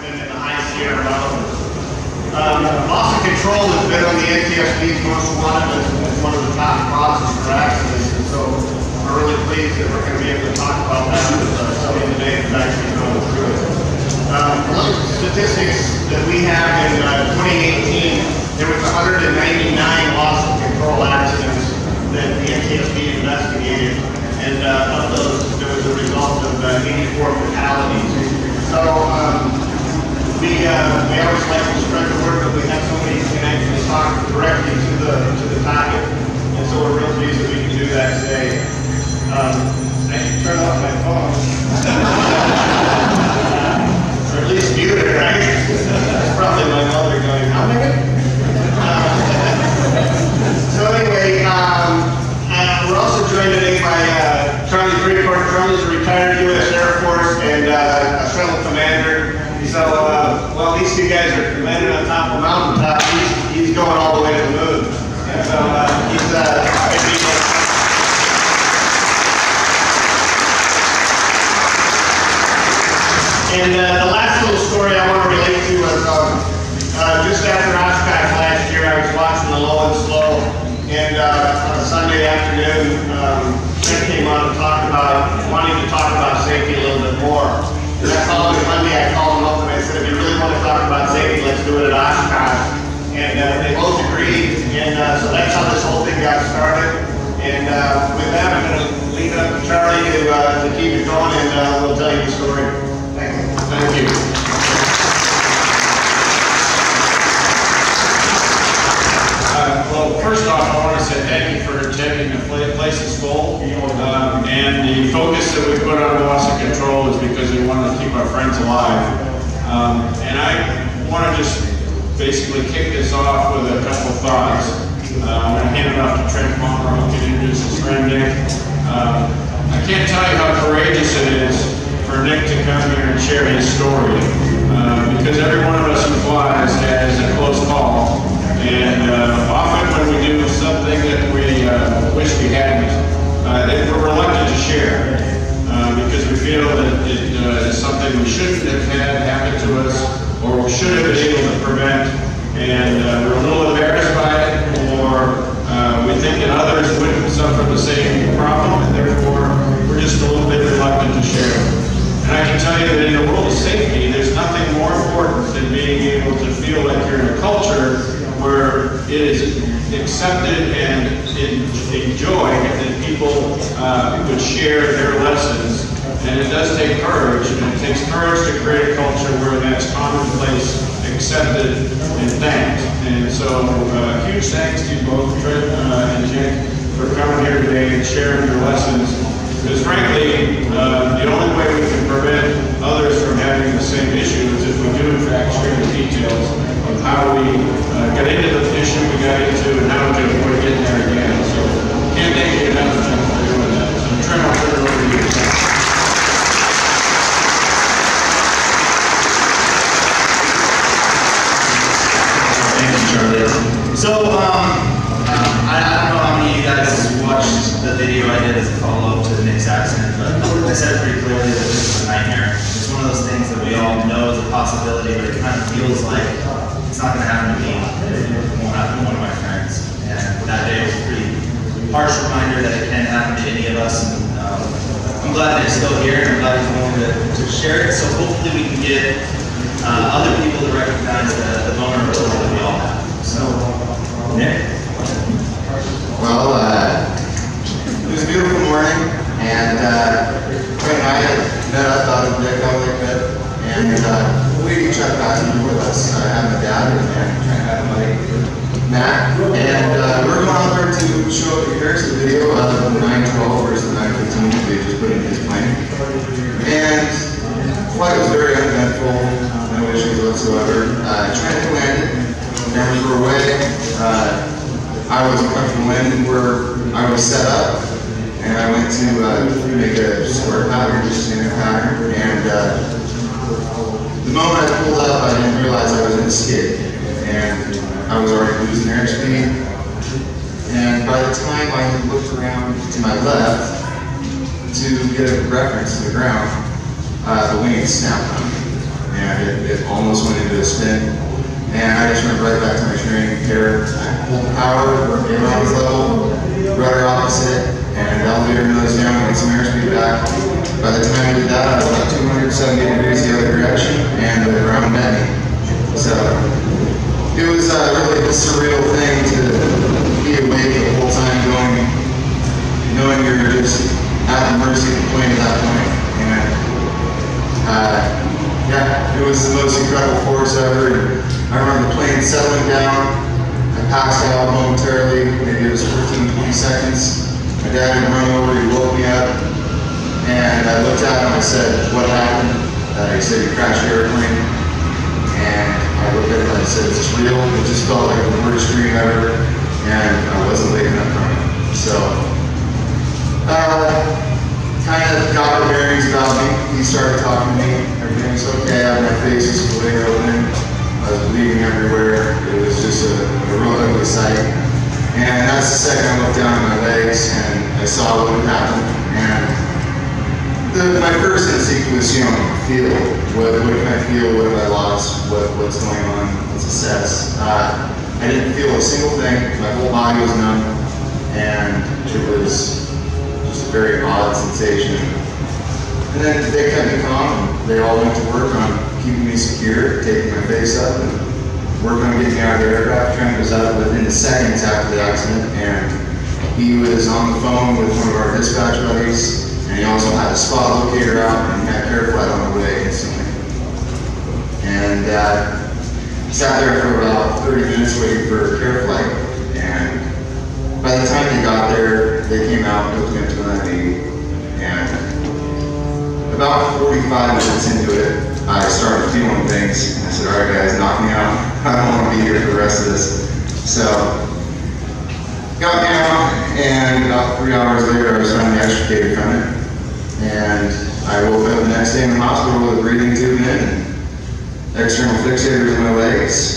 and in the high Sierra Mountains. Loss of control has been on the NTSB's most wanted as one of the top causes for accidents, and so we're really pleased that we're going to be able to talk about that with somebody today that's actually going through it. Statistics that we have in 2018, there was 199 loss of control accidents that the NTSB investigated, and of those, there was a result of 84 fatalities. So we always like to spread the word that we have somebody who can actually talk directly to the topic, and so we're real pleased that we can do that today. I should turn off my phone. Or at least mute it, right? That's probably my mother going, how many? So anyway, we're also joined today by Charlie Freeport. Charlie's a retired U.S. Air Force and a shuttle commander. So while these two guys are commanding on top of a mountaintop, he's going all the way to the moon. And so he's And the last little story I want to relate to was just after Oshkosh last year, I was watching the Low and Slow, and on a Sunday afternoon, Trent came on and wanting to talk about safety a little bit more. And I called him Monday, I called him up and I said, if you really want to talk about safety, let's do it at Oshkosh. And they both agreed, and so that's how this whole thing got started. And with that, I'm going to leave it up to Charlie to keep it going, and we'll tell you the story. Thank you. Well, first off, I want to say thank you for attending. The place is full, and the focus that we put on loss of control is because we want to keep our friends alive. And I want to just basically kick this off with a couple of thoughts. I'm going to hand it off to Trent who can introduce his friend Nikk. I can't tell you how courageous it is for Nikk to come here and share his story, because every one of us who flies has a close call, and often when we do something that we wish we hadn't, we're reluctant to share, because we feel that it is something we shouldn't have had happen to us, or we should have been able to prevent, and we're a little embarrassed by it, or we think that others wouldn't suffer the same problem, and therefore we're just a little bit reluctant to share it. And I can tell you that in the world of safety, there's nothing more important than being able to feel like you're in a culture where it is accepted and enjoyed that people would share their lessons. And it does take courage, and it takes courage to create a culture where that's commonplace, accepted, and thanked. And so huge thanks to you both, Trent and Nikk, for coming here today and sharing your lessons. Because frankly, the only way we can prevent others from having the same issue is if we do in fact share the details of how we got into the issue we got into and how we can avoid getting there again. So can't thank you enough for doing that. So Trent, I'll turn it over to you. Thank you, Charlie. So I don't know how many of you guys watched the video I did as a follow-up to Nick's accident, but I said pretty clearly that this is a nightmare. It's one of those things that we all know is a possibility, but it kind of feels like it's not going to happen to me. It won't happen to one of my friends. And that day was a pretty harsh reminder that it can happen to any of us. And I'm glad that he's still here, and I'm glad he's willing to share it. So hopefully we can get other people to recognize the vulnerability that we all have. So, Nikk? Well, it was a beautiful morning, and Trent and I had met up out of Nikk and we each had passengers with us. I had my dad, and Trent had my Matt, and we're going out there to show a comparison video of the 912 versus the 915 that they just put in his plane. And the flight was very uneventful, no issues whatsoever. Trent landed, cameras were away. I wasn't comfortable landing where I was set up, and I went to make a square pattern, just standard pattern, and the moment I pulled up, I didn't realize I was in a skid, and I was already losing airspeed, and by the time I had looked around to my left to get a reference to the ground, the wing snapped on me. and it almost went into a spin. And I just went right back to my training gear. I pulled the power, ailerons level, rudder opposite, and elevator nose down, and some airspeed back. By the time I did that, I was about 270 degrees the other direction, and the ground met me. So it was really a surreal thing to be awake the whole time knowing you're just at the mercy of the plane at that point. And yeah, it was the most incredible force ever. I remember the plane settling down. I passed out momentarily, maybe it was 15, 20 seconds. My dad had run over, he woke me up, and I looked at him and I said, "What happened?" He said, "You crashed the airplane." And I looked at him and I said, "Is this real?" It just felt like the worst dream ever, and I wasn't waking up from it. So, kind of got the bearings about me. He started talking to me. Everything was okay. My face was completely open. I was bleeding everywhere. It was just a real ugly sight. And that's the second I looked down at my legs and I saw what had happened. And my first instinct was, feel. What can I feel? What have I lost? What's going on? Let's assess. I didn't feel a single thing. My whole body was numb. And it was just a very odd sensation. And then they kept me calm. They all went to work on keeping me secure, taking my face up, and working on getting me out of the aircraft. Trent was out within seconds after the accident, and he was on the phone with one of our dispatch buddies, and he also had a spot locator out, and he had CareFlight on the way instantly. And sat there for about 30 minutes waiting for CareFlight, and by the time they got there, they came out and hooked me up to an IV, and about 45 minutes into it, I started feeling things, and I said, "All right, guys, knock me out. I don't want to be here for the rest of this." So, got down, and about 3 hours later, I was finally extricated from it. And I woke up the next day in the hospital with a breathing tube in and external fixators in my legs.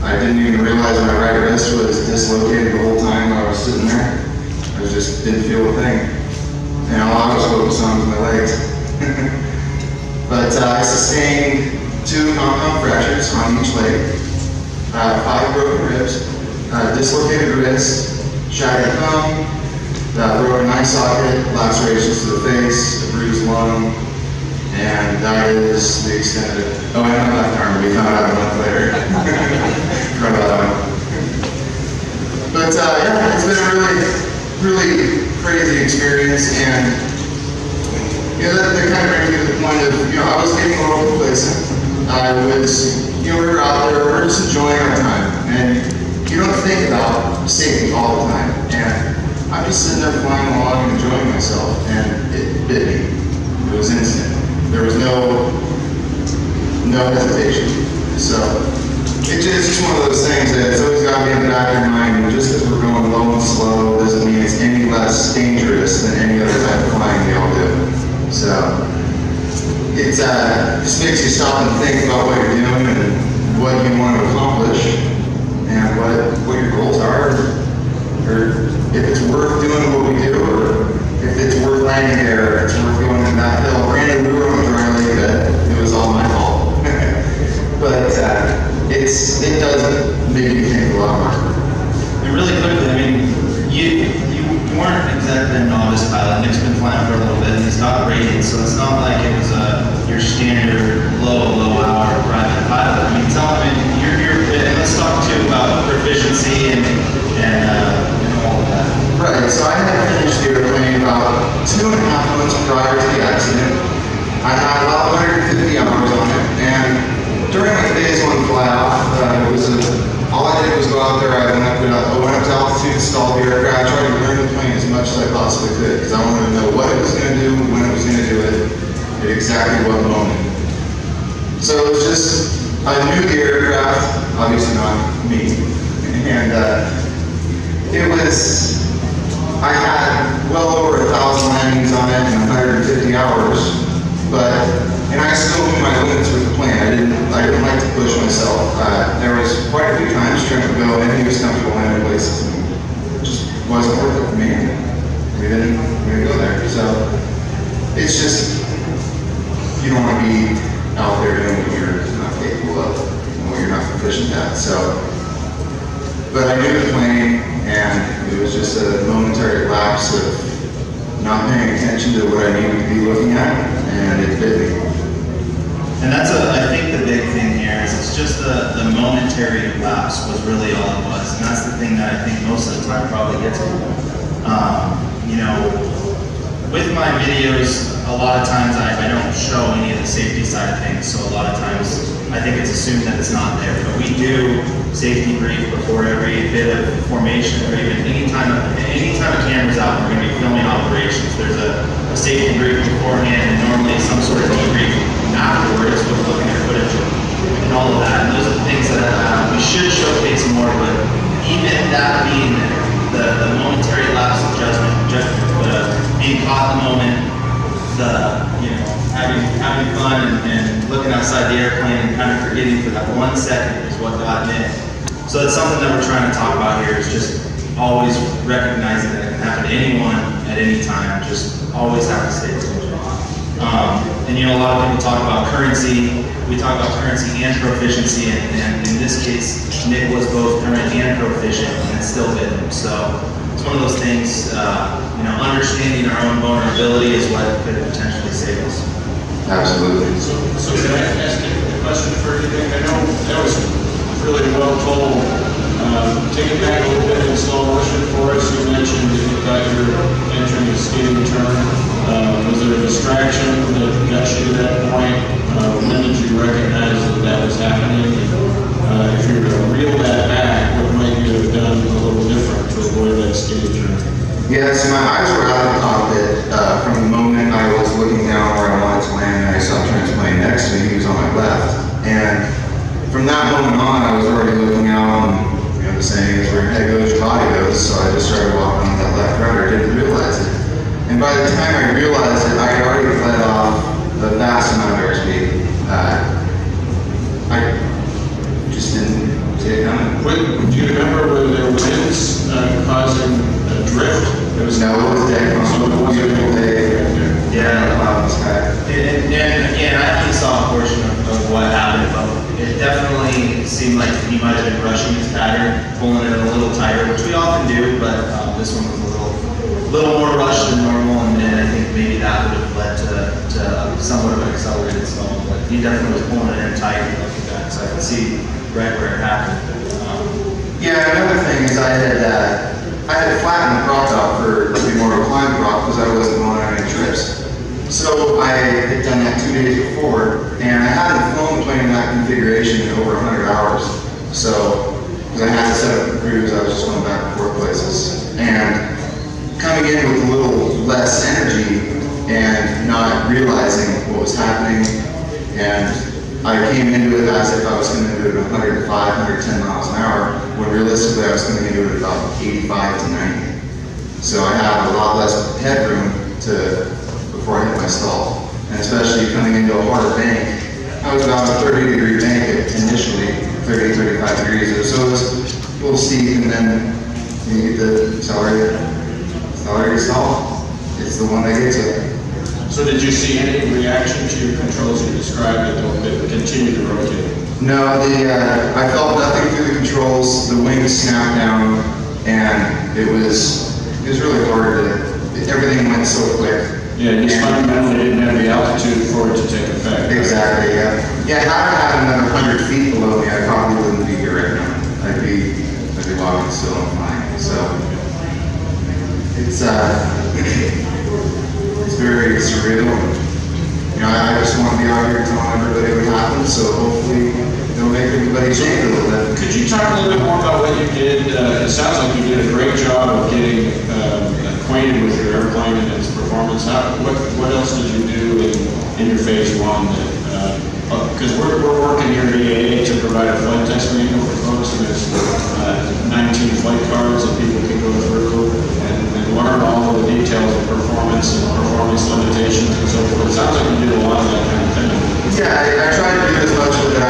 I didn't even realize my right wrist was dislocated the whole time while I was sitting there. I just didn't feel a thing. And all I was focused on was my legs. But I sustained 2 compound fractures on each leg, 5 broken ribs, dislocated wrist, shattered thumb, broken eye socket, lacerations to the face, a bruised lung, and that is the extent of it. Oh, and my left arm, we found out a month later. Forgot about that one. But yeah, it's been a really crazy experience, and that kind of brings me to the point of, I was getting a little complacent. I was, we were out there, we're just enjoying our time, and you don't think about safety all the time. And I'm just sitting there flying along and enjoying myself, and it bit me. It was instant. There was no hesitation. So it's just one of those things that it's always got to be in the back of your mind. And just because we're going low and slow doesn't mean it's any less dangerous than any other type of flying we all do. So it just makes you stop and think about what you're doing and what you want to accomplish and what your goals are, or if it's worth doing what we do, or if it's worth landing there, or it's worth going in that hill. Granted, we were on a dry lake bed. It was all my fault. But it does make you think a lot more. And really quickly, I mean, you weren't exactly a novice pilot. Nick's been flying for a little bit, and he's got ratings, so it's not like it was your standard low hour private pilot. I mean, tell me, and let's talk too about proficiency and all of that. Right, so I had finished the airplane about 2.5 months prior to the accident. I had about 150 hours on it, and during my phase 1 fly off, all I did was go out there. I went up to altitude, stalled the aircraft, tried to learn the plane as much as I possibly could, because I wanted to know what it was going to do, when it was going to do it, at exactly what moment. So it was just, I knew the aircraft, obviously not me, and I had well over 1,000 landings on it and 150 hours, and I still knew my limits with the plane. I didn't like to push myself. There was quite a few times Trent would go and he was comfortable landing places, and it just wasn't worth it for me. We didn't go there. So it's just, you don't want to be out there momentary lapse of not paying attention to what I needed to be looking at, and it bit me. And that's I think the big thing here is it's just the momentary lapse was really all it was. And that's the thing that I think most of the time probably gets people. You know, with my videos, a lot of times I don't show any of the safety side of things. So a lot of times I think it's assumed that it's not there. But we do safety brief before every bit of formation, or even anytime a camera's out, we're going to be filming operations. There's a safety brief beforehand, and normally some sort of debrief afterwards with looking at footage and all of that. And those are the things that we should showcase more, but even that being there, the momentary lapse of judgment, being caught in the moment, having fun and looking outside the airplane and kind of forgetting for that 1 second is what got in. So it's something that we're trying to talk about here, is just always recognizing that it can happen to anyone at any time. Just always have to stay attention. And you know, a lot of people talk about currency. We talk about currency and proficiency, and in this case, Nikk was both current and proficient, and it still hit him. So it's one of those things. You know, understanding our own vulnerability is what could potentially save us. Absolutely. So can I ask you a question for you, Nikk? I know that was really well told. Take it back a little bit in slow motion for us. You mentioned that you thought you were entering a skating turn. Was there a distraction that got you to that point? When did you recognize that was happening? And if you were to reel that back, what might you have done a little different to avoid that skating turn? Yeah, so my eyes were out of the cockpit from the moment I was looking down where I wanted to land, and I saw Trent's plane next to me. He was on my left, and from that moment on, I was already looking out, and you know, the saying is where your head goes, your body goes. So I just started walking on that left rudder. Didn't realize it, and by the time I realized it, I had already fled off a vast amount of airspeed. I just didn't see it coming. Do you remember whether there were winds causing a drift? It was dead calm. So it was a Beautiful day. Yeah, Cloud in the sky. and again, I only saw a portion of what happened, but it definitely seemed like he might have been rushing his pattern, pulling it a little tighter, which we often do, but this one was a little more rushed than normal, and I think maybe that would have led to somewhat of an accelerated stall. But he definitely was pulling it in tight like that, so I could see right where it happened. Yeah, another thing is I had flattened the prop out to be more of a climb prop because I wasn't going on any trips. So I had done that 2 days before, and I hadn't flown the plane in that configuration in over 100 hours. So, because I had to set up the cruise, I was just going back and forth places. And coming in with a little less energy and not realizing what was happening, and I came into it as if I was going to do it at 105, 110 miles an hour, when realistically I was going to do it at about 85 to 90. So I had a lot less headroom before I hit my stall. And especially coming into a harder bank, I was about a 30-degree bank initially, 30, 35 degrees. So it was a little steep, and then you get the accelerated stall. It's the one that gets you. So did you see any reaction to your controls you described that continue to rotate? No, I felt nothing through the controls. The wings snapped down, and it was really hard everything went so quick. Yeah, you fundamentally didn't have the altitude for it to take effect. Exactly, yeah. Yeah, had I had another 100 feet below me, I probably wouldn't be here right now. I'd be walking still and flying. So it's very surreal. You know, I just want to be out here telling everybody what happened, so hopefully it'll make everybody change a little bit. Could you talk a little bit more about what you did? It sounds like you did a great job of getting acquainted with your airplane and its performance. What else did you do in your phase one? Because we're working here at EAA to provide a flight test manual for folks, and there's 19 flight cards that people can go through and learn all of the details of performance and performance limitations and so forth. It sounds like you did a lot of that kind of thing. Yeah, I tried to do as much of it. I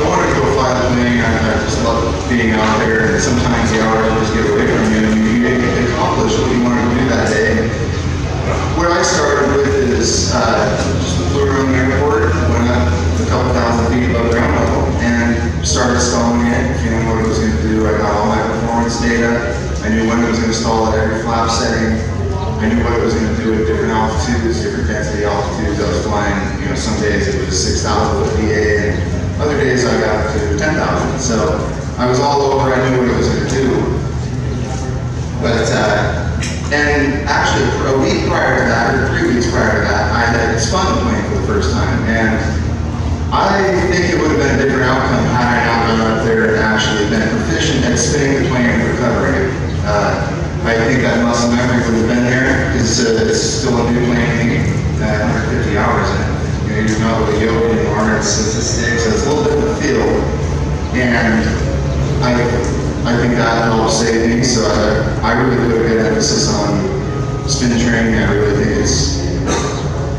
wanted to go fly the plane. I just love being out there, and sometimes the hours just get away from you, and you didn't accomplish what you wanted to do that day. What I started with is just flew around the airport, went up a couple thousand feet above ground level, and started stalling it, feeling what it was going to do. I got all my performance data. I knew when it was going to stall at every flap setting. I knew what it was going to do at different altitudes, different density altitudes. I was flying, some days it was 6,000 with VA, and other days I got up to 10,000. So I was all over, I knew what it was going to do. But, and actually for a week prior to that, or 3 weeks prior to that, I had spun the plane for the first time. And I think it would have been a different outcome had I not gone up there and actually been proficient at spinning the plane and recovering it. I think that muscle memory would have been there because it's still a new plane, 150 hours in. You're not with a yoke anymore, it's a stick, so it's a little different feel. And I think that helped save me, so I really put a good emphasis on spin training. I really think it's,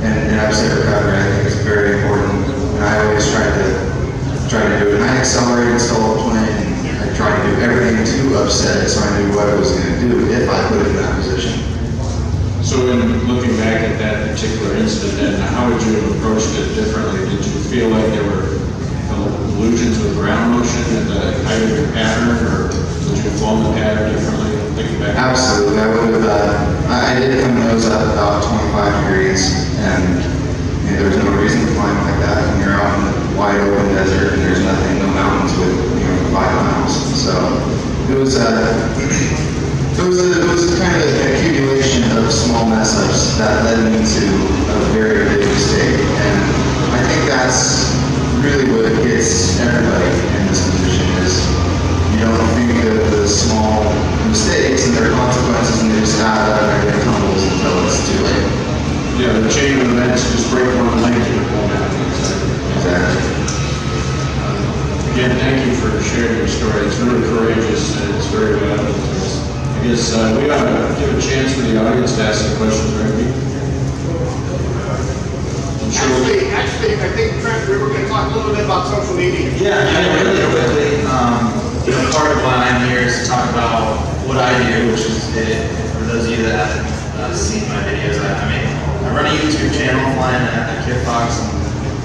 and upset recovery, I think it's very important. And I always try to do it. And I accelerate and stall the plane, and I try to do everything to upset it so I knew what I was going to do if I put it in that position. So in looking back at that particular incident, then how would you have approached it differently? Did you feel like there were illusions with ground motion and the height of your pattern, or would you have flown the pattern differently looking back? Absolutely, I would have. I did come nose up about 25 degrees, and there's no reason to climb like that when you're out in the wide open desert and there's nothing, no mountains with 5 miles. So it was kind of an accumulation of small mess ups that led me to a very big mistake, and I think that's really what gets everybody in this position is you don't think of the small mistakes and their consequences, and they just add up and everything tumbles until it's too late. Yeah, the chain of events just break one link and it won't happen. Exactly. Again, thank you for sharing your story. It's really courageous and it's very valuable to us. I guess we ought to give a chance for the audience to ask some questions, right, Pete? Actually, I think, Trent, we were going to talk a little bit about social media. Yeah, really quickly. Part of why I'm here is to talk about what I do, which is, for those of you that haven't seen my videos, I run a YouTube channel, flying a kickbox and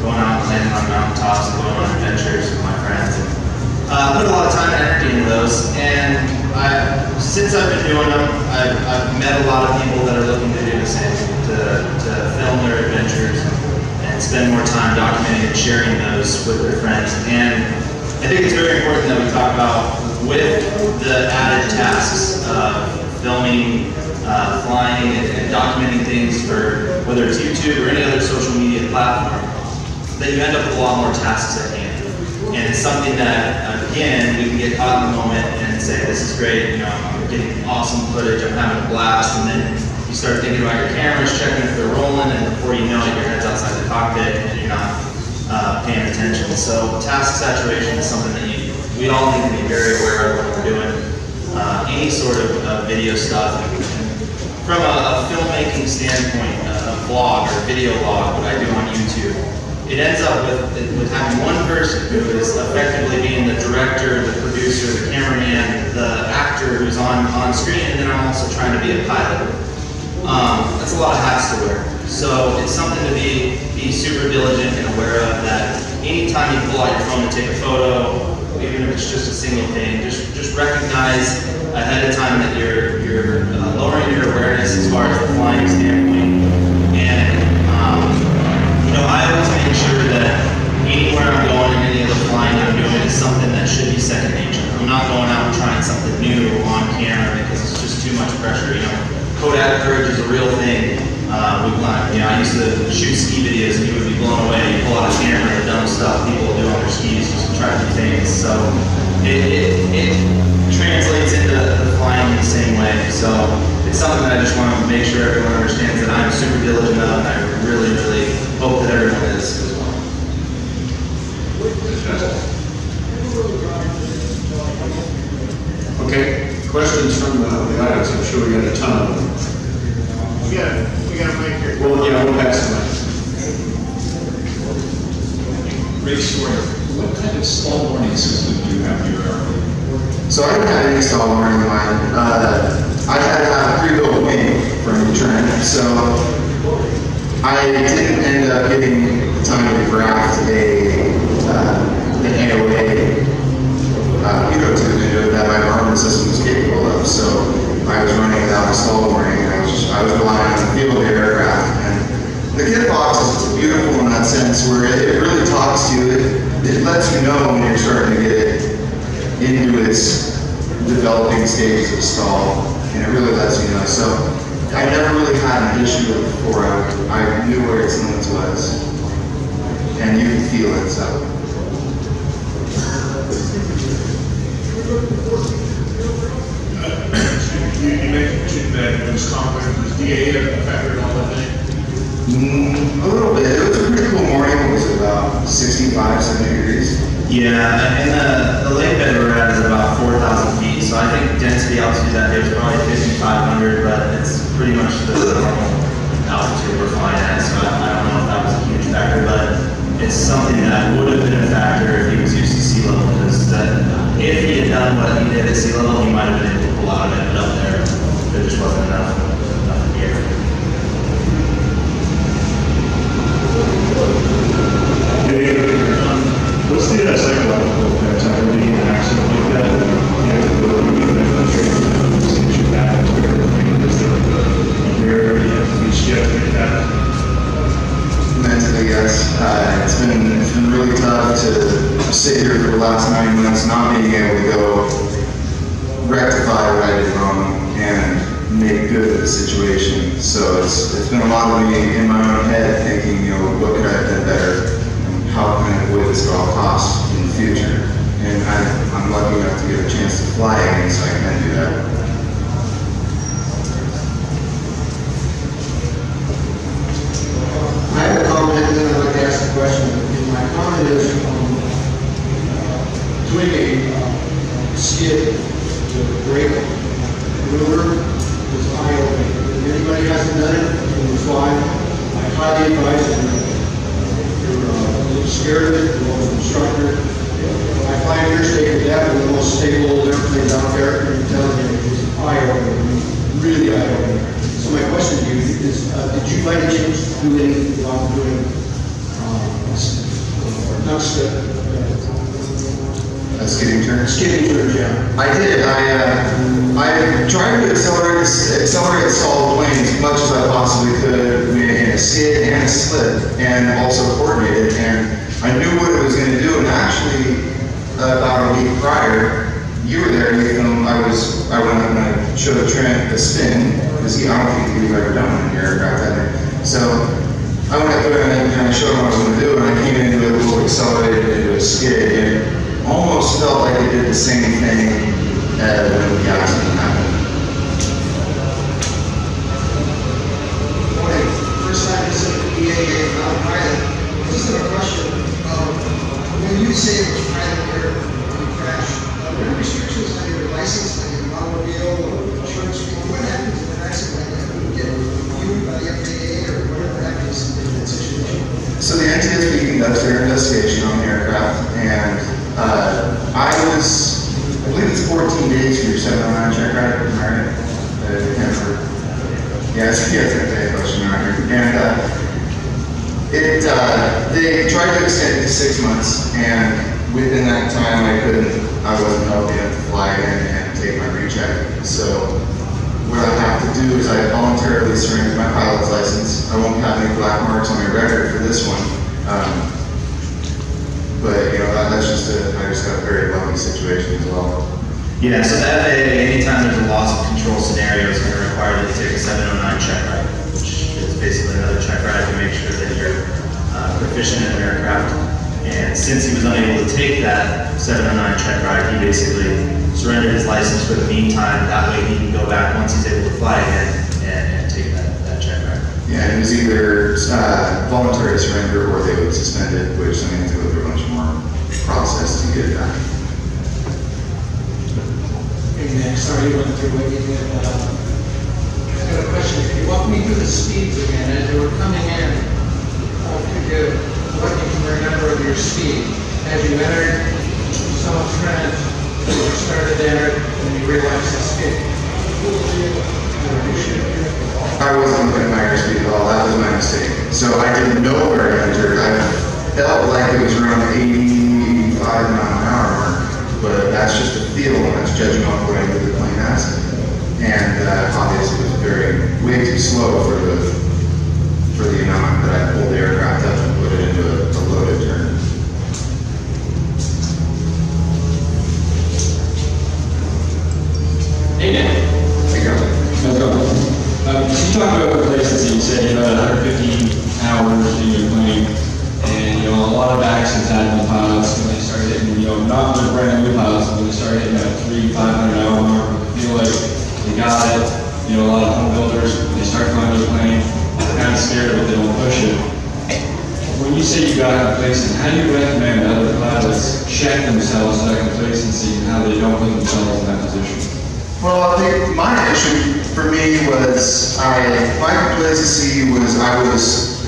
going out and landing on mountaintops and going on adventures with my friends. And I put a lot of time and energy into those. And since I've been doing them, I've met a lot of people that are looking to do the same, to film their adventures and spend more time documenting and sharing those with their friends. And I think it's very important that we talk about, with the added tasks of filming, flying, and documenting things for whether it's YouTube or any other social media platform, that you end up with a lot more tasks at hand. And it's something that, again, we can get caught in the moment and say, this is great, I'm getting awesome footage, I'm having a blast, and then you start thinking about your cameras, checking if they're rolling, and before you know it, your head's outside the cockpit and you're not paying attention. So task saturation is something that we all need to be very aware of when we're doing any sort of video stuff. From a filmmaking standpoint, a vlog or a video log, what I do on YouTube, it ends up with having one person who is effectively being the director, the producer, the cameraman, the actor who's on screen, and then I'm also trying to be a pilot. That's a lot of hats to wear. So it's something to be super diligent and aware of, that anytime you pull out your phone to take a photo, even if it's just a single thing, just recognize ahead of time that you're lowering your awareness as far as the flying standpoint. And I always make sure that anywhere I'm going and any of the flying I'm doing is something that should be second nature. I'm not going out and trying something new on camera because it's just too much pressure. Kodak courage is a real thing. I used to shoot ski videos and you would be blown away. You pull out a camera and dumb stuff people do on their skis just to try to do things. So it translates into the flying in the same way. So it's something that I just want to make sure everyone understands that I'm super diligent of, and I really, really hope that everyone is as well. Okay, questions from the audience? I'm sure we got a ton of them. We got a mic here. Well, we'll pass the mic. Great story. What kind of stall warning system do you have in your airplane? So I didn't have any stall warning in mine. I had to have a pre-built wing from Trent, so I didn't end up getting the time to graft an AOA tube into it that my armament system was capable of. So I was running without a kit box is beautiful in that sense where it really talks to you. It lets you know when you're starting to get into its developing stages of stall, and it really lets you know. So I never really had an issue with it before. I knew where its limits was, and you can feel it. So. You mentioned that it was confident, was DA a factor in all that thing? A little bit. It was a pretty cool morning. It was about 65, 70 degrees. Yeah, and the lake bed we're at is about 4,000 feet, so I think density altitude that day was probably 5,500, but it's pretty much the normal altitude we're flying at, so I don't know if that was a huge factor, but it's something that would have been a factor if he was used to sea level, because if he had done what he did at sea level, he might have been able to pull out of it, but up there, there just wasn't enough gear. What's the psychological effects after being in an accident like that? You have to go through the training, send you back to everything. Is there like a year you have to reach yet to get that? Mentally, yes. It's been really tough to sit here for the last 9 months not being able to go rectify what I did wrong and make good of the situation. So it's been a lot of me in my own head thinking, what could I have done better? How can I avoid this at all costs in the future? And I'm lucky enough to get a chance to fly again, so I can do that. I have a comment and then I'd like to ask a question. And my comment is, doing a skid to break maneuver is eye-opening. If anybody hasn't done it, you can fly. I highly advise it. You're a little scared of it, you're an instructor. I fly interstate with that, one of the most stable airplanes out there, and I'm telling you, it's eye-opening, really eye-opening. So my question to you is, did you by any chance do anything while doing Skidding turns. skidding turns, yeah? I did. I tried to accelerate stalled plane as much as I possibly could in a skid and a slip, and also coordinated. And I knew what it was going to do. And actually, about a week prior, you were there. I went up and I showed Trent the spin because I don't think he'd ever done one in your aircraft either. So I went up there and I showed him what I was going to do, and I came into it a little accelerated into a skid, and it almost felt like it did the same thing when the accident happened. Morning. First time this is the PAA not pilot. I just have a question. When you say it was pilot error when you crash, are there restrictions on your license, like your automobile or insurance? What happens in an accident like that? Do you get reviewed by the FAA or whatever happens in that situation? So the NTSB conducts their investigation on the aircraft, and I believe it's 14 days for your 709 check, right? Am I right? I can't remember. Yeah, it's a question around here. And they tried to extend it to 6 months, and within that time I wasn't healthy enough to fly again and take my recheck. So what I have to do is I voluntarily surrendered my pilot's license. I won't have any black marks on my record for this one. But that's I just got a very lucky situation as well. Yeah, so the FAA, anytime there's a loss of control scenario, is going to require you to take a 709 check ride, which is basically another check ride to make sure that you're proficient in an aircraft. And since he was unable to take that 709 check ride, he basically surrendered his license for the meantime. That way he can go back once he's able to fly again and take that check ride. Yeah, it was either voluntary surrender or they would suspend it, which I mean, to go through a bunch more process to get it back. Hey, Nick, sorry you went through what you did. I got a question. Can you walk me through the speeds again as you were coming in? What you can remember of your speed as you entered South Trent, you started there, and you realized the speed. I wasn't looking at my airspeed at all. That was my mistake. So I didn't know where I entered. I felt like it was around 80, 85 mile an hour mark, but that's just a feel, and that's judging off what I knew the plane has. And obviously it was way too slow for the amount that I talk about complacency. You said you had 150 hours in your plane, and a lot of accidents happen with pilots when they start hitting, not with brand new pilots, but when they start hitting that 300-500 hour mark, they feel like they got it. A lot of home builders, when they start flying the plane, they're kind of scared of it, they won't push it. When you say you got complacent, how do you recommend other pilots check themselves to that complacency and how they don't put themselves in that position? Well, I think my issue for me was my complacency was I was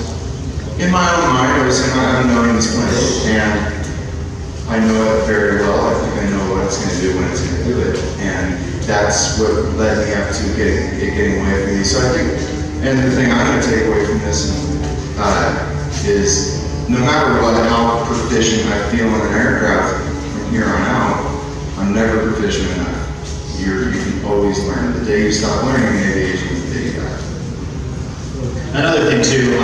in my own mind. I was saying I'm knowing this plane, and I know it very well. I think I know what it's going to do when it's going to do it, and that's what led me up to getting away from these. So I think, and the thing I'm going to take away from this is no matter what, how proficient I feel in an aircraft from here on out, I'm never proficient enough. You can always learn. The day you stop learning in aviation is the day you die. Another thing too,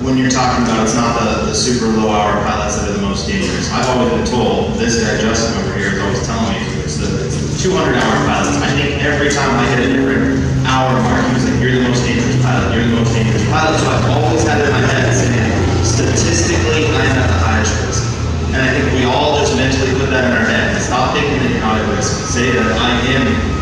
when you're talking about it's not the super low hour pilots that are the most dangerous. I've always been told, this guy Justin over here is always telling me, it's the 200 hour pilots. I think every time I hit a different hour mark, he was like, you're the most dangerous pilot, you're the most dangerous pilot. So I've always had it in my head saying, statistically, I'm at the highest risk. And I think we all just mentally put that in our head. Stop thinking that you're not at risk. Say that I am,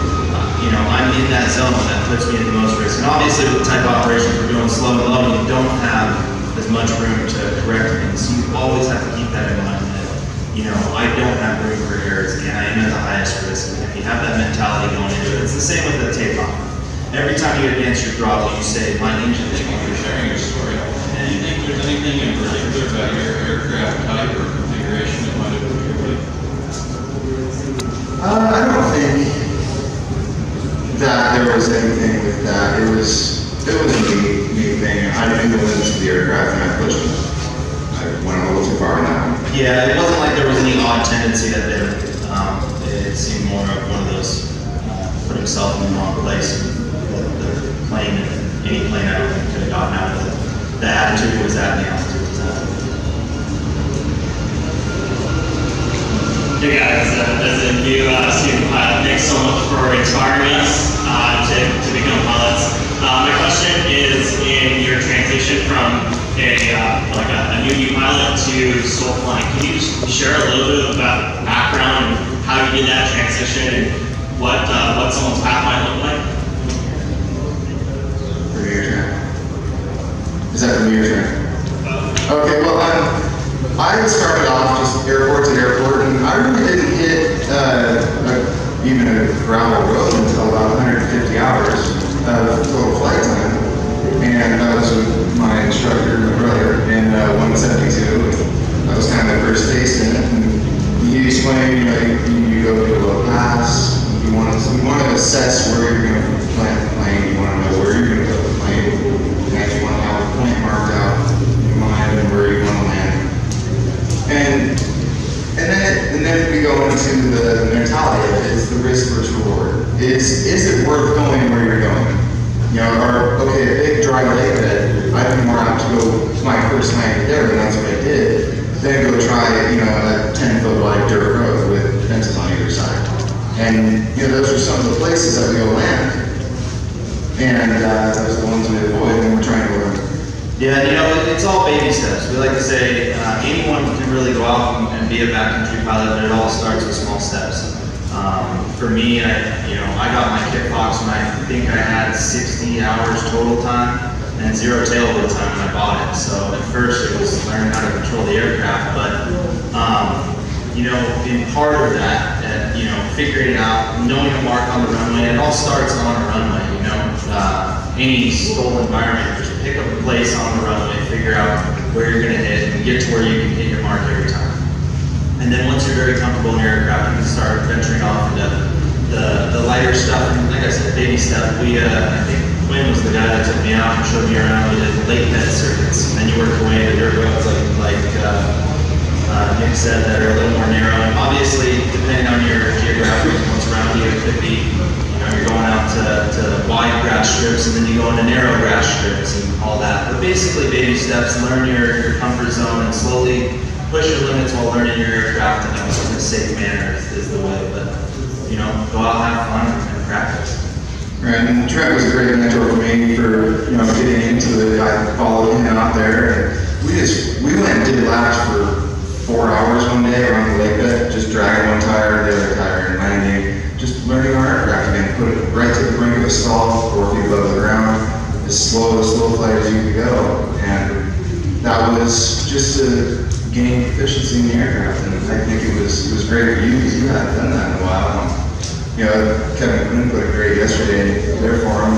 I'm in that zone that puts me at the most risk. And obviously with the type of operations we're doing slow and low, you don't have as much room to correct things. So you always have to keep that in mind that, I don't have room for errors and I am at the highest risk. And if you have that mentality going into it, it's the same with the takeoff. Every time you advance your throttle, you say, my engine is going to Sharing your story. And do you think there's anything in particular about your aircraft type or configuration that might have contributed? I don't think that there was anything with that. It was a neat thing. I knew the limits of the aircraft and I pushed it. I went a little too far now. Yeah, it wasn't like there was any odd tendency that there. It seemed more of one of those put himself in the wrong place. The plane, any plane I don't think could have gotten out of it. The attitude was that, the altitude was that. Hey guys, as a new student pilot, thanks so much for inspiring us to become pilots. My question is, in your transition from a new pilot to sole flying, can you just share a little bit about background and how you did that transition and what someone's path might look like? For your turn. Is that from your turn? Okay, well, I started off just airport to airport, and I really didn't hit even a gravel road until about 150 hours of total flight time. And that was with my instructor, my brother, in 172. That was kind of the first taste in it. And he explained, you go to a low pass, you want to assess where you're going to plant the plane, you want to know where you're going to put the plane, and you want to have a point marked out in your mind and where you want to land. And then we go into the mentality of it, is the risk versus reward. Is it worth going where you're going? Or, okay, a big dry lake bed, I'd be more apt to go my first night there, and that's what I did, then go try, a 10-foot wide dirt road with fences on either side. And, those are some of the places that we go land. And those are the ones we avoid when we're trying to learn. Yeah, it's all baby steps. We like to say anyone can really go out and be a backcountry pilot, but it all starts with small steps. For me, I got my kickbox when I think I had 60 hours total time and 0 tailwheel time when I bought it. So at first it was learning how to control the aircraft, but in part of that, figuring it out, knowing the mark on the runway, it all starts on a runway. Any school environment, just pick up a place on the runway, figure out where you're going to hit, and get to where you can hit your mark every time. And then once you're very comfortable in your aircraft, you can start venturing off into the lighter stuff. And like I said, baby step. I think Quinn was the guy that took me out and showed me around. We did lake bed circuits, and then you work your way into dirt roads like Nikk said, that are a little more narrow. And obviously, depending on your geographic, what's around you, it could be you're going out to wide grass strips, and then you go into narrow grass strips and all that. But basically, baby steps. Learn your comfort zone and slowly push your limits while learning your aircraft in a safe manner is the way. But go out, have fun, and practice. Right, and Trent was a great mentor for me for as slow flight as you could go. And that was just to gain efficiency in the aircraft. And I think it was great for you because you hadn't done that in a while. You know, Kevin Quinn put it great yesterday. Therefore,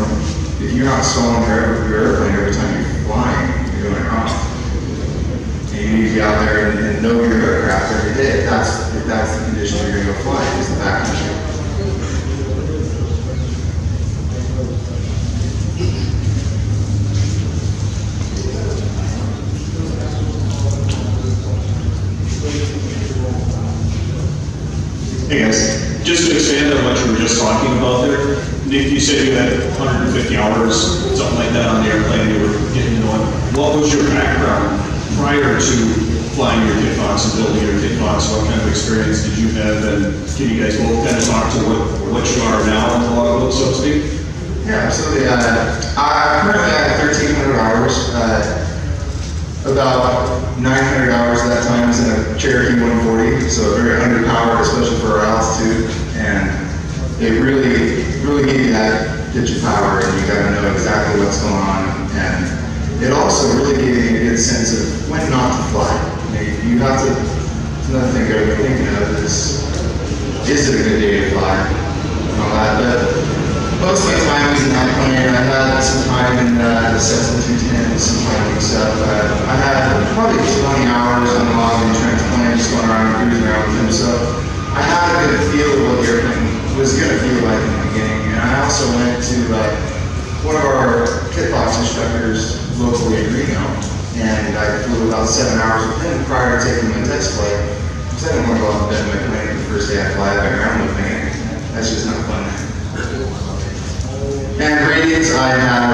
if you're not stalling your airplane every time you're flying, you're doing it wrong. And you need to be out there and know your aircraft every day. If that's the condition you're going to go fly, is the backcountry. Hey guys, just to expand on what you were just talking about there, Nick, you said you had 150 hours, something like that on the airplane you were getting to know. What was your background prior to flying your kit box and building your kit box? What kind of experience did you have? And can you guys both kind of talk to what you are now in the logbook, so to speak? Yeah, absolutely. I currently have 1,300 hours. About 900 hours of that time is in a Cherokee 140, so very underpowered, especially for our altitude. And it really gave you that pitch of power, and you got to know exactly what's going on. And it also really gave you a good sense of when not to fly. You have to, it's another thing that we're thinking of is it a good day to fly? And all that. But most of my time was in that plane. I had some time in the Cessna 210, some climbing stuff. I had probably 20 hours on the long and Trent plane, just going around and cruising around with him. So I had a good feel of what the airplane was going to feel like in the beginning. And I also went to one of our kit box instructors locally in Reno, and I flew about 7 hours with him prior to taking my test flight. Because I didn't want to go off the bed in my plane the first day I fly back around with me. That's just not fun. And radios, I have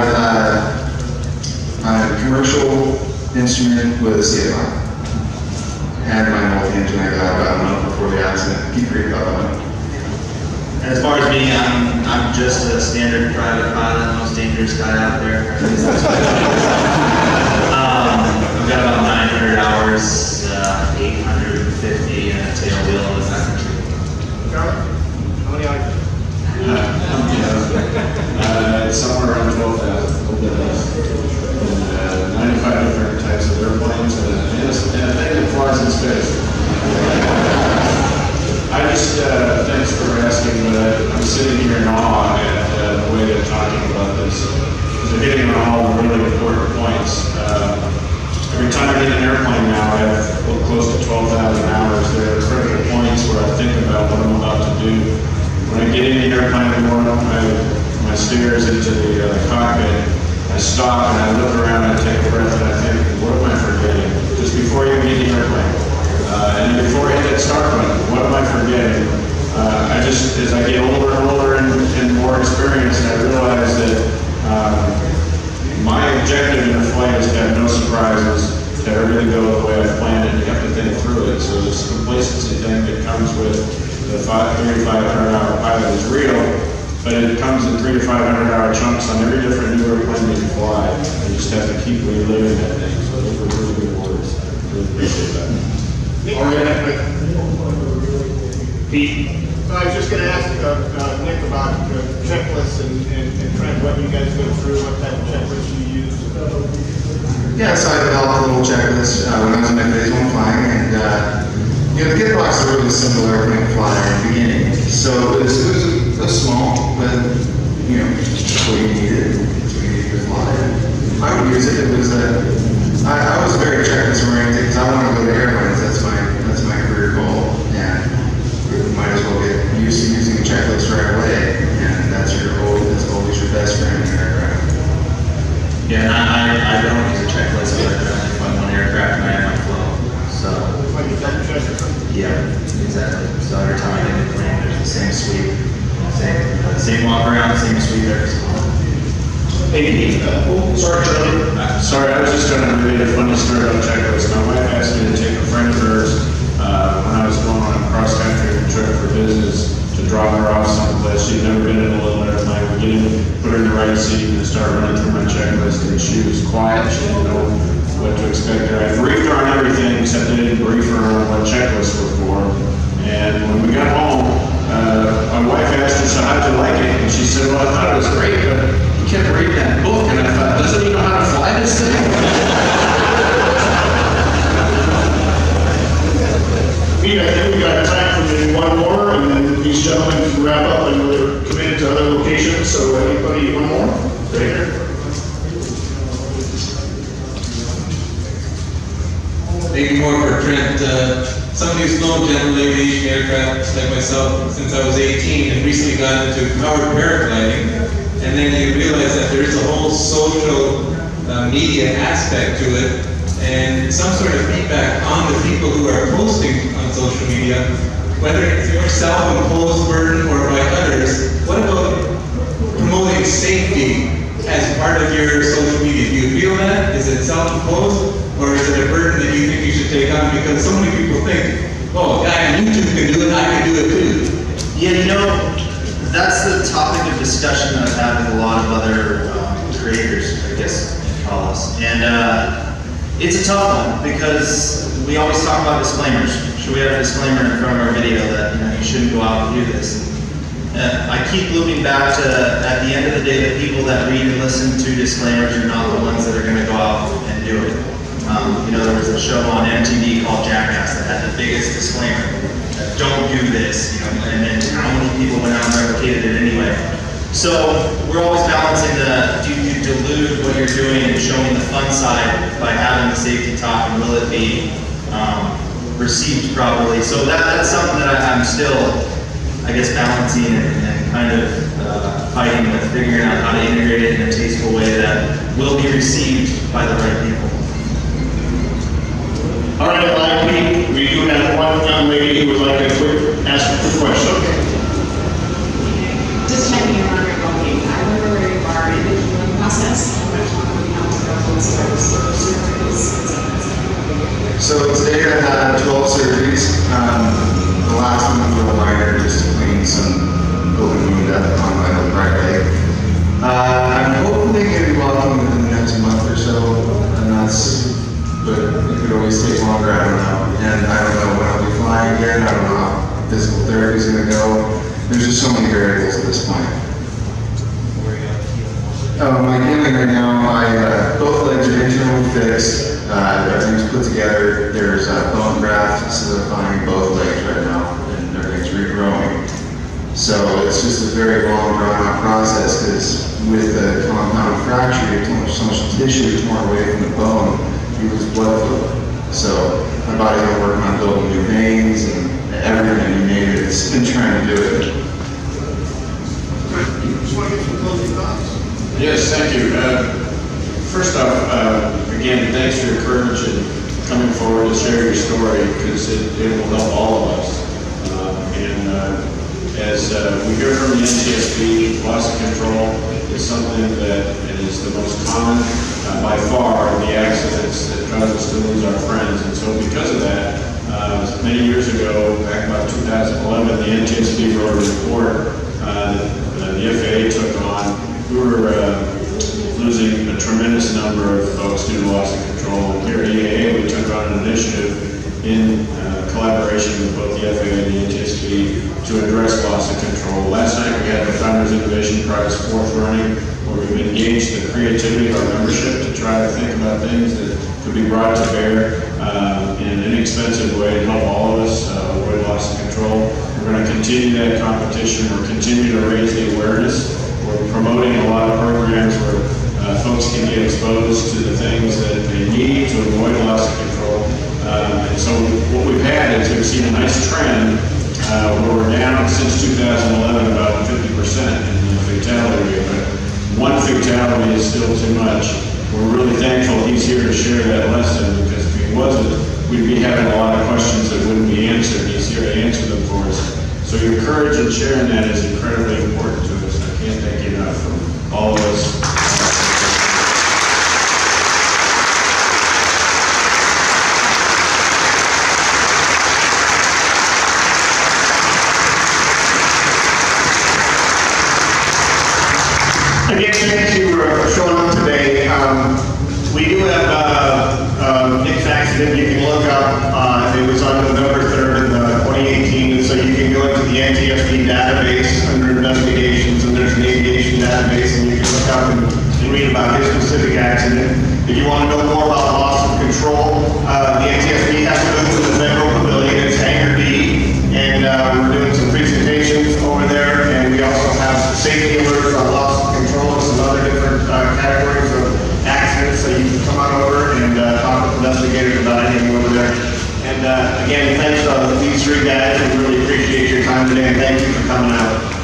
a commercial instrument with a CFI. And my multi-engine I got about a month before the accident. Keep reading about that. And as far as me, I'm just a standard private pilot, most dangerous guy out there. I've got about 900 hours, 850 and a tail wheel in the backcountry. How many hours? Somewhere around 12,000, a little bit less. And 95 different types of airplanes and a thing that flies in space. I just, thanks for asking, but I'm sitting here in awe at the way they're talking about this. Because they're getting on all the really important points. Every time I get an airplane now, I have close to 12,000 hours. There are critical points where I think about what I'm about to do. When I get in the airplane in the morning, my stairs into the cockpit, I stop and I look around and I take a breath and I think, what am I forgetting? Just before you get in the airplane. And then before I hit that start button, what am I forgetting? As I get older and older and more experienced, I realize that my objective in a flight is to have no surprises, to have everything go the way I planned it, and you have to think through it. So this complacency thing that comes with the 3,500 hour pilot is real, but it comes in 300 to 500 hour chunks on every different new airplane that you fly. You just have to keep reliving that thing. So those were really good words. Really appreciate that. Pete? I was just going to ask Nick about checklists and Trent, what you guys go through, what type of checklist you use. Yeah, so I developed a little checklist when I was in my phase 1 flying, and the kit box is a really simple airplane to fly in the beginning. So it was small, but that's what you needed. That's what you needed to fly. I would use it. I was very checklist oriented because I want to go to airlines. That's my career goal, and you might as well get used to using a checklist right away. And that's always your best friend in an aircraft. Yeah, and I don't use a checklist for one aircraft and I have my flow. So. Like you double check or something? Yeah, exactly. So every time I get in the plane, there's the same sweep, same walk around, same sweep every single time. Hey, sorry, Charlie. Sorry, I was just going to read a funny story about checklists. My wife asked me to take a friend of hers when I was going on a cross-country trip for business to drop her off someplace. She'd never been in a little airplane. We get in, put her in the right seat, and start running through my checklist. And she was quiet. She didn't know what to expect there. I briefed her on everything, except I didn't brief her on what checklists were for. And when we got home, my wife asked her, so how'd you like it? And she said, well, I thought it was great, but you kept reading that book, and I thought, maybe more for Trent. Somebody who's flown general aviation aircraft like myself since I was 18 and recently got into powered paragliding, and then you realize that there is a whole social media aspect to it, and some sort of feedback on the people who are posting on social media, whether it's your self-imposed burden or by others. What about promoting safety as part of your social media? Do you feel that? Is it self-imposed, or is it a burden that you think you should take on? Because so many people think, oh, a guy on YouTube can do it, I can do it too. Yeah, you know, that's the topic of discussion that I've had with a lot of other creators, I guess you'd call us. And it's a tough one because we always talk about disclaimers. Should we have a disclaimer in front of our video that you shouldn't go out and do this? I keep looking back to, at the end of the day, the people that read and listen to disclaimers are not the ones that are going to go out and do it. There was a show on MTV called Jackass that had the biggest disclaimer, that don't do this, and then how many people went out and replicated it anyway. So we're always balancing do you delude what you're doing and showing the fun side by having the safety talk, and will it be received properly? So that's something that I'm still, I guess, balancing and kind of fighting with, figuring out how to integrate it in a tasteful way that will be received by the right people. All right, live we do have one young lady who would like to ask a quick question. Just checking in on your booking. I remember where you are in the healing process. How much longer do you have to go on surgeries? So today I had 12 surgeries. The last one was a little minor, just to clean some open wound up on my right leg. I'm hopefully going to be walking within the next month or so, but it could always take longer, I don't know. And I don't know when I'll be flying again, I don't know how physical therapy is going to go. There's just so many variables at this point. My healing right now, both legs are internally fixed, everything's put together. There's a bone graft solidifying both legs right now, and everything's regrowing. So it's just a very long, drawn-out process, because with a compound fracture, you have so much tissue torn away from the bone, you lose blood flow. So my body's been working on building new veins and everything, you name it. It's been trying to do it. Just want to get some closing thoughts. Yes, thank you. First off, again, thanks for your courage and coming forward to share your story, because it will help all of us. As we hear from the NTSB, loss of control is something that is the most common by far in the accidents that cause us to lose our friends. And so because of that, many years ago, back about 2011, the NTSB wrote a report that the FAA took on. We were losing a tremendous number of folks due to loss of control. And here at EAA, we took on an initiative in collaboration with both the FAA and the NTSB to address loss of control. Last night we had the Founders Innovation Prize 4th running, where we've engaged the creativity of our membership to try to think about things that could be brought to bear in an inexpensive way to help all of us avoid loss of control. We're going to continue that competition. We're continue to raise the awareness. We're promoting a lot of programs where folks can get exposed to the things that they need to avoid loss of control. And so what we've had is we've seen a nice trend where we're down since 2011 about 50% in the fatality rate. But one fatality is still too much. We're really thankful he's here to share that lesson, because if he wasn't, we'd be having a lot of questions that wouldn't be answered. He's here to answer them for us. So your courage in sharing that is incredibly important to us. I can't thank you enough from all of us. Again, thank you for showing up today. We do have Nick's accident you can look up. It was on November 3rd in 2018, and so you can go into the NTSB database under investigations, and there's an aviation database, and you can look up and read about his specific accident. If you want to know more about loss of control, the NTSB has a booth in the Federal Pavilion. It's Hangar D, and we're doing some presentations over there, and we also have safety alerts on loss of control and some other different categories of accidents, so you can come on over and talk with investigators about anything over there. again, thanks to these three guys. We really appreciate your time today, and thank you for coming out.